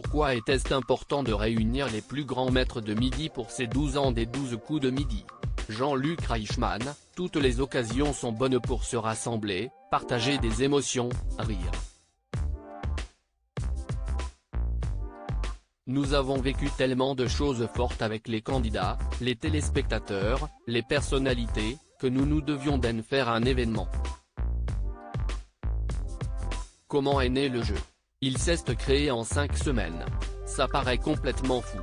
Pourquoi était-ce important de réunir les plus grands maîtres de midi pour ces 12 ans des 12 coups de midi? Jean-Luc Reichmann, toutes les occasions sont bonnes pour se rassembler, partager des émotions, rire. Nous avons vécu tellement de choses fortes avec les candidats, les téléspectateurs, les personnalités, que nous devions d'en faire un événement. Comment est né le jeu? Il s'est créé en 5 semaines. Ça paraît complètement fou.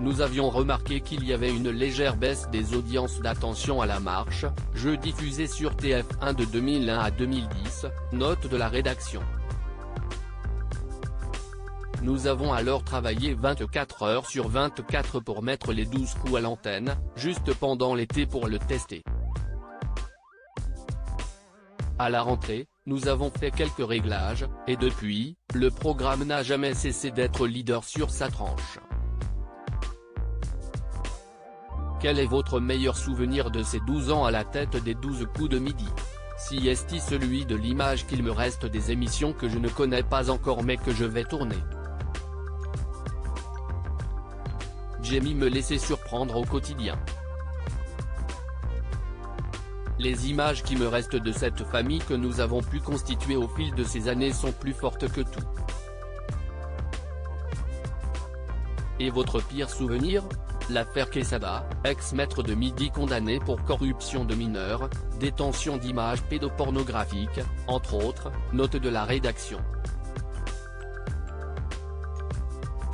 Nous avions remarqué qu'il y avait une légère baisse des audiences d'Attention à la marche, jeu diffusé sur TF1 de 2001 à 2010, note de la rédaction. Nous avons alors travaillé 24 heures sur 24 pour mettre les 12 coups à l'antenne, juste pendant l'été pour le tester. À la rentrée, nous avons fait quelques réglages, et depuis, le programme n'a jamais cessé d'être leader sur sa tranche. Quel est votre meilleur souvenir de ces 12 ans à la tête des 12 coups de midi? Si est-il celui de l'image qu'il me reste des émissions que je ne connais pas encore mais que je vais tourner? J'aime me laisser surprendre au quotidien. Les images qui me restent de cette famille que nous avons pu constituer au fil de ces années sont plus fortes que tout. Et votre pire souvenir? L'affaire Quesada, ex-maître de midi condamné pour corruption de mineurs, détention d'images pédopornographiques, entre autres, note de la rédaction.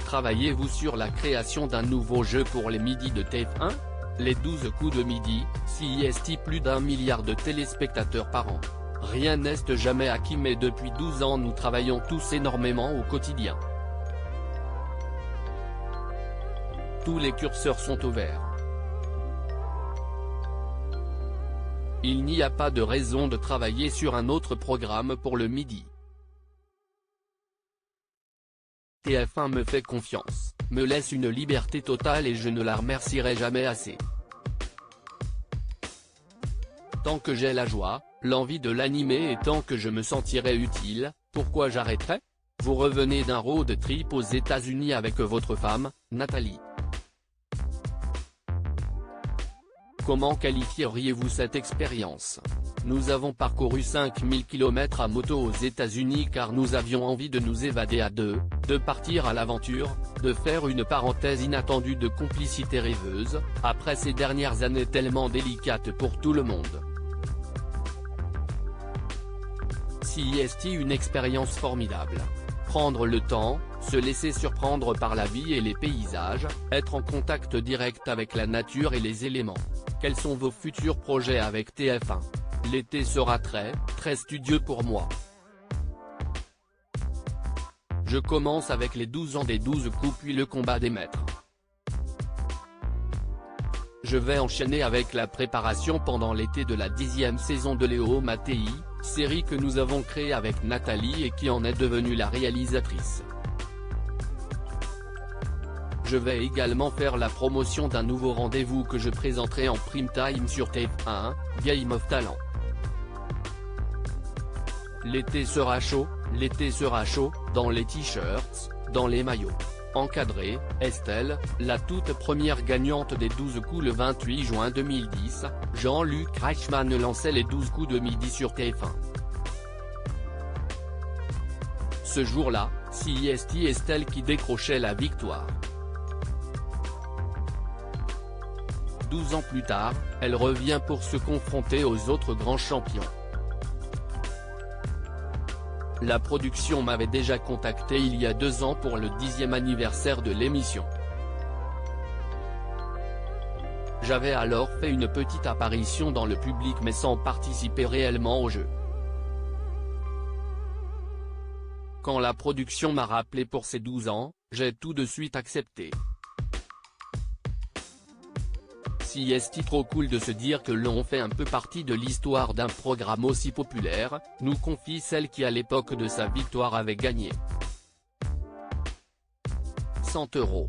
Travaillez-vous sur la création d'un nouveau jeu pour les midis de TF1? Les 12 coups de midi, CIST plus d'1 milliard de téléspectateurs par an. Rien n'est jamais acquis mais depuis 12 ans nous travaillons tous énormément au quotidien. Tous les curseurs sont au vert. Il n'y a pas de raison de travailler sur un autre programme pour le midi. TF1 me fait confiance, me laisse une liberté totale et je ne la remercierai jamais assez. Tant que j'ai la joie, l'envie de l'animer et tant que je me sentirai utile, pourquoi j'arrêterais? Vous revenez d'un road trip aux États-Unis avec votre femme, Nathalie. Comment qualifieriez-vous cette expérience? Nous avons parcouru 5000 km à moto aux États-Unis car nous avions envie de nous évader à deux, de partir à l'aventure, de faire une parenthèse inattendue de complicité rêveuse, après ces dernières années tellement délicates pour tout le monde. CIST une expérience formidable. Prendre le temps, se laisser surprendre par la vie et les paysages, être en contact direct avec la nature et les éléments. Quels sont vos futurs projets avec TF1? L'été sera très studieux pour moi. Je commence avec les 12 ans des 12 coups puis le combat des maîtres. Je vais enchaîner avec la préparation pendant l'été de la 10e saison de Léo Mattei, série que nous avons créée avec Nathalie et qui en est devenue la réalisatrice. Je vais également faire la promotion d'un nouveau rendez-vous que je présenterai en prime time sur TF1, Game of Talent. L'été sera chaud, dans les t-shirts, dans les maillots. Encadré, Estelle, la toute première gagnante des 12 coups le 28 juin 2010, Jean-Luc Reichmann lançait les 12 coups de midi sur TF1. Ce jour-là, CIST Estelle qui décrochait la victoire. 12 ans plus tard, elle revient pour se confronter aux autres grands champions. La production m'avait déjà contacté il y a 2 ans pour le 10e anniversaire de l'émission. J'avais alors fait une petite apparition dans le public mais sans participer réellement au jeu. Quand la production m'a rappelé pour ses 12 ans, j'ai tout de suite accepté. Si est-il trop cool de se dire que l'on fait un peu partie de l'histoire d'un programme aussi populaire, nous confie celle qui à l'époque de sa victoire avait gagné 100 €.